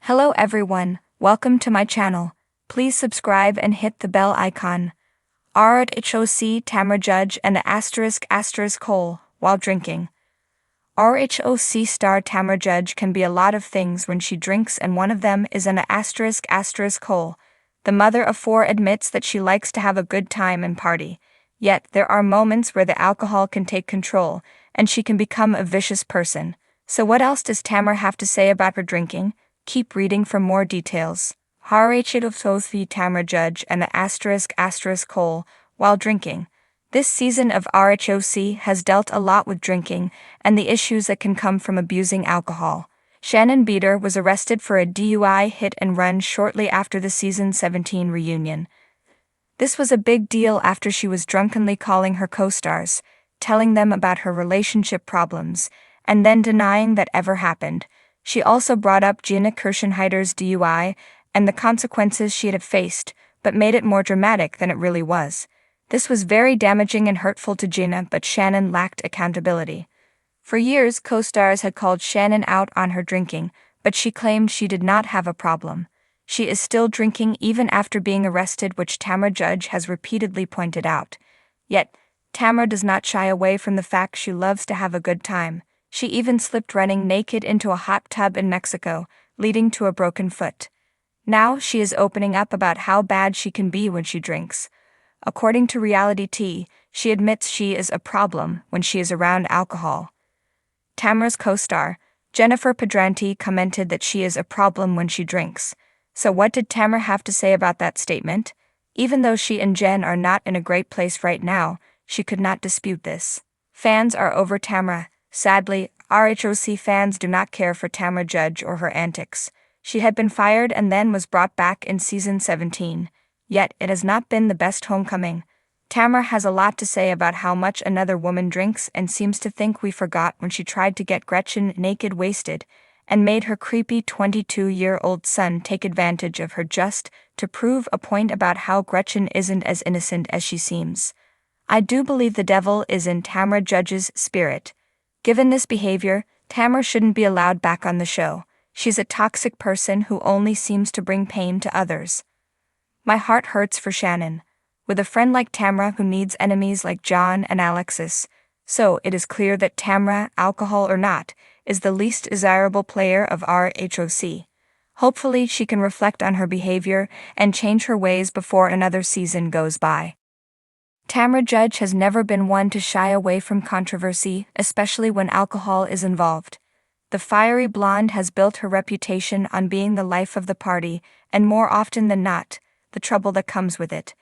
Hello everyone, welcome to my channel. Please subscribe and hit the bell icon. RHOC Tamra judge and the **** while drinking. RHOC star Tamra judge can be a lot of things when she drinks, and one of them is an ****. The mother of four admits that she likes to have a good time and party. Yet, there are moments where the alcohol can take control, and she can become a vicious person. So what else does Tamra have to say about her drinking? Keep reading for more details. RHOC Tamra judge and the **** while drinking. This season of RHOC has dealt a lot with drinking and the issues that can come from abusing alcohol. Shannon Beater was arrested for a DUI hit and run shortly after the season 17 reunion. This was a big deal after she was drunkenly calling her co-stars, telling them about her relationship problems, and then denying that ever happened. She also brought up Gina Kirschenheiter's DUI and the consequences she had faced, but made it more dramatic than it really was. This was very damaging and hurtful to Gina, but Shannon lacked accountability. For years, co-stars had called Shannon out on her drinking, but she claimed she did not have a problem. She is still drinking even after being arrested, which Tamra judge has repeatedly pointed out. Yet, Tamra does not shy away from the fact she loves to have a good time. She even slipped running naked into a hot tub in Mexico, leading to a broken foot. Now she is opening up about how bad she can be when she drinks. According to Reality T, she admits she is a problem when she is around alcohol. Tamra's co-star, Jennifer Pedranti, commented that she is a problem when she drinks. So what did Tamra have to say about that statement? Even though she and Jen are not in a great place right now, she could not dispute this. Fans are over Tamra. Sadly, RHOC fans do not care for Tamra judge or her antics. She had been fired and then was brought back in season 17. Yet, it has not been the best homecoming. Tamra has a lot to say about how much another woman drinks and seems to think we forgot when she tried to get Gretchen naked wasted and made her creepy 22-year-old son take advantage of her just to prove a point about how Gretchen isn't as innocent as she seems. I do believe the devil is in Tamra judge's spirit. Given this behavior, Tamra shouldn't be allowed back on the show. She's a toxic person who only seems to bring pain to others. My heart hurts for Shannon. With a friend like Tamra who needs enemies like John and Alexis, so it is clear that Tamra, alcohol or not, is the least desirable player of RHOC. Hopefully she can reflect on her behavior and change her ways before another season goes by. Tamra judge has never been one to shy away from controversy, especially when alcohol is involved. The fiery blonde has built her reputation on being the life of the party, and more often than not, the trouble that comes with it.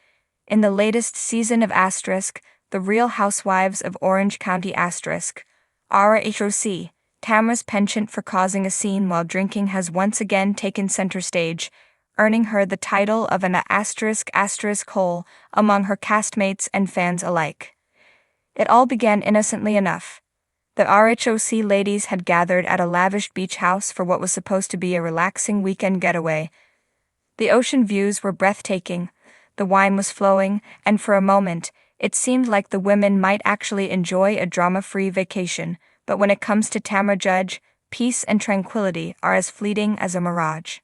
In the latest season of ***, The Real Housewives of Orange County ***, RHOC, Tamra's penchant for causing a scene while drinking has once again taken center stage, earning her the title of an **** among her castmates and fans alike. It all began innocently enough. The RHOC ladies had gathered at a lavish beach house for what was supposed to be a relaxing weekend getaway. The ocean views were breathtaking, the wine was flowing, and for a moment, it seemed like the women might actually enjoy a drama-free vacation, but when it comes to Tamra judge, peace and tranquility are as fleeting as a mirage.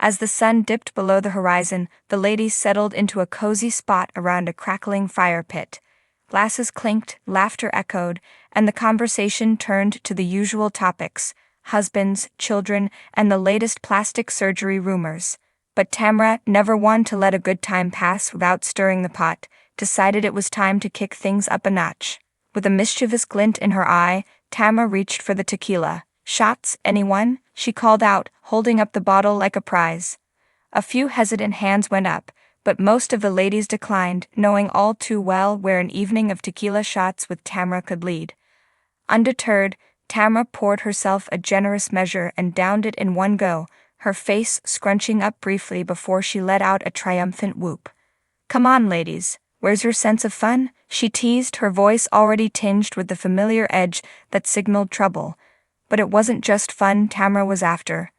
As the sun dipped below the horizon, the ladies settled into a cozy spot around a crackling fire pit. Glasses clinked, laughter echoed, and the conversation turned to the usual topics: husbands, children, and the latest plastic surgery rumors. But Tamra, never one to let a good time pass without stirring the pot, decided it was time to kick things up a notch. With a mischievous glint in her eye, Tamra reached for the tequila. "Shots, anyone?" she called out, holding up the bottle like a prize. A few hesitant hands went up, but most of the ladies declined, knowing all too well where an evening of tequila shots with Tamra could lead. Undeterred, Tamra poured herself a generous measure and downed it in one go, her face scrunching up briefly before she let out a triumphant whoop. "Come on, ladies, where's your sense of fun?" she teased, her voice already tinged with the familiar edge that signaled trouble. But it wasn't just fun Tamra was after.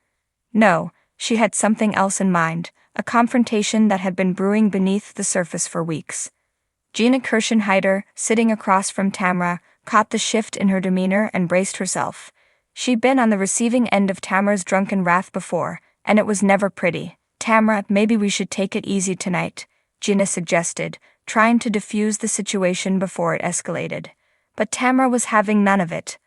No, she had something else in mind, a confrontation that had been brewing beneath the surface for weeks. Gina Kirschenheiter, sitting across from Tamra, caught the shift in her demeanor and braced herself. She'd been on the receiving end of Tamra's drunken wrath before, and it was never pretty. Tamra, maybe we should take it easy tonight, Gina suggested, trying to defuse the situation before it escalated. But Tamra was having none of it.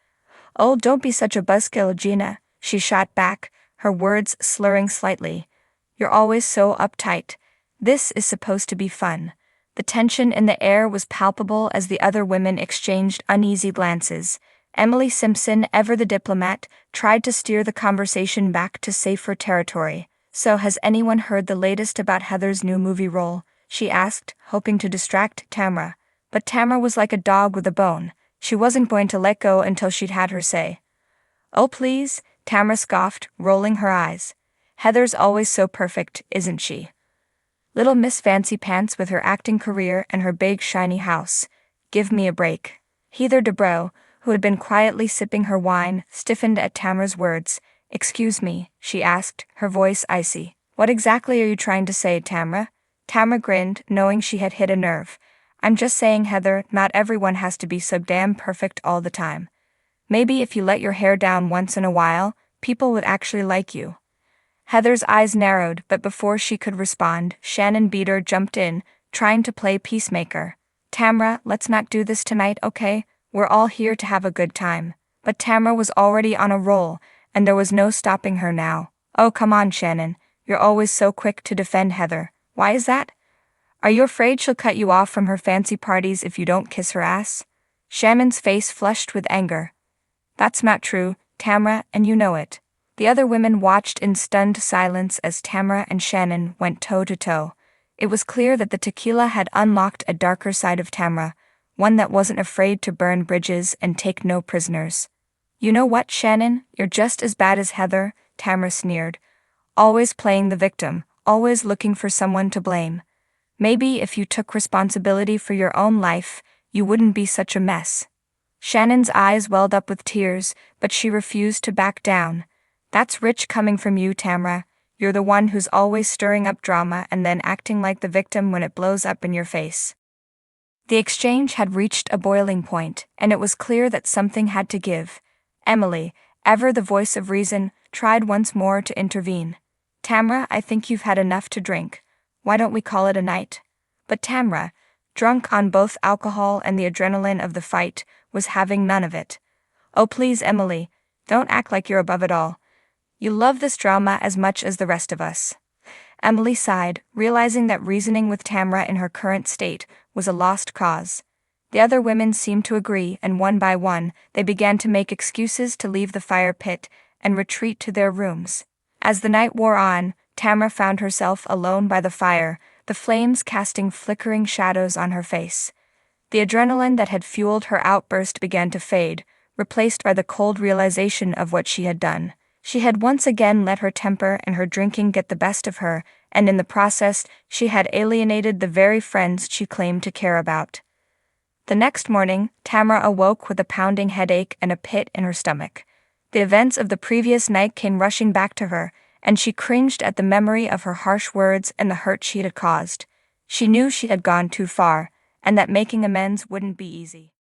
Oh, don't be such a buzzkill, Gina, she shot back, her words slurring slightly. You're always so uptight. This is supposed to be fun. The tension in the air was palpable as the other women exchanged uneasy glances. Emily Simpson, ever the diplomat, tried to steer the conversation back to safer territory. So has anyone heard the latest about Heather's new movie role? She asked, hoping to distract Tamra. But Tamra was like a dog with a bone. She wasn't going to let go until she'd had her say. Oh please, Tamra scoffed, rolling her eyes. Heather's always so perfect, isn't she? Little Miss Fancy Pants with her acting career and her big shiny house. Give me a break. Heather Dubrow, who had been quietly sipping her wine, stiffened at Tamra's words. Excuse me, she asked, her voice icy. What exactly are you trying to say, Tamra? Tamra grinned, knowing she had hit a nerve. I'm just saying, Heather, not everyone has to be so damn perfect all the time. Maybe if you let your hair down once in a while, people would actually like you. Heather's eyes narrowed, but before she could respond, Shannon Beater jumped in, trying to play peacemaker. Tamra, let's not do this tonight, okay? We're all here to have a good time. But Tamra was already on a roll, and there was no stopping her now. Oh, come on, Shannon. You're always so quick to defend Heather. Why is that? Are you afraid she'll cut you off from her fancy parties if you don't kiss her ass? Shannon's face flushed with anger. That's not true, Tamra, and you know it. The other women watched in stunned silence as Tamra and Shannon went toe-to-toe. It was clear that the tequila had unlocked a darker side of Tamra, one that wasn't afraid to burn bridges and take no prisoners. You know what, Shannon? You're just as bad as Heather, Tamra sneered. Always playing the victim, always looking for someone to blame. Maybe if you took responsibility for your own life, you wouldn't be such a mess. Shannon's eyes welled up with tears, but she refused to back down. That's rich coming from you, Tamra. You're the one who's always stirring up drama and then acting like the victim when it blows up in your face. The exchange had reached a boiling point, and it was clear that something had to give. Emily, ever the voice of reason, tried once more to intervene. Tamra, I think you've had enough to drink. Why don't we call it a night? But Tamra, drunk on both alcohol and the adrenaline of the fight, was having none of it. Oh please, Emily, don't act like you're above it all. You love this drama as much as the rest of us. Emily sighed, realizing that reasoning with Tamra in her current state was a lost cause. The other women seemed to agree, and one by one, they began to make excuses to leave the fire pit and retreat to their rooms. As the night wore on, Tamra found herself alone by the fire, the flames casting flickering shadows on her face. The adrenaline that had fueled her outburst began to fade, replaced by the cold realization of what she had done. She had once again let her temper and her drinking get the best of her, and in the process, she had alienated the very friends she claimed to care about. The next morning, Tamra awoke with a pounding headache and a pit in her stomach. The events of the previous night came rushing back to her, and she cringed at the memory of her harsh words and the hurt she had caused. She knew she had gone too far, and that making amends wouldn't be easy.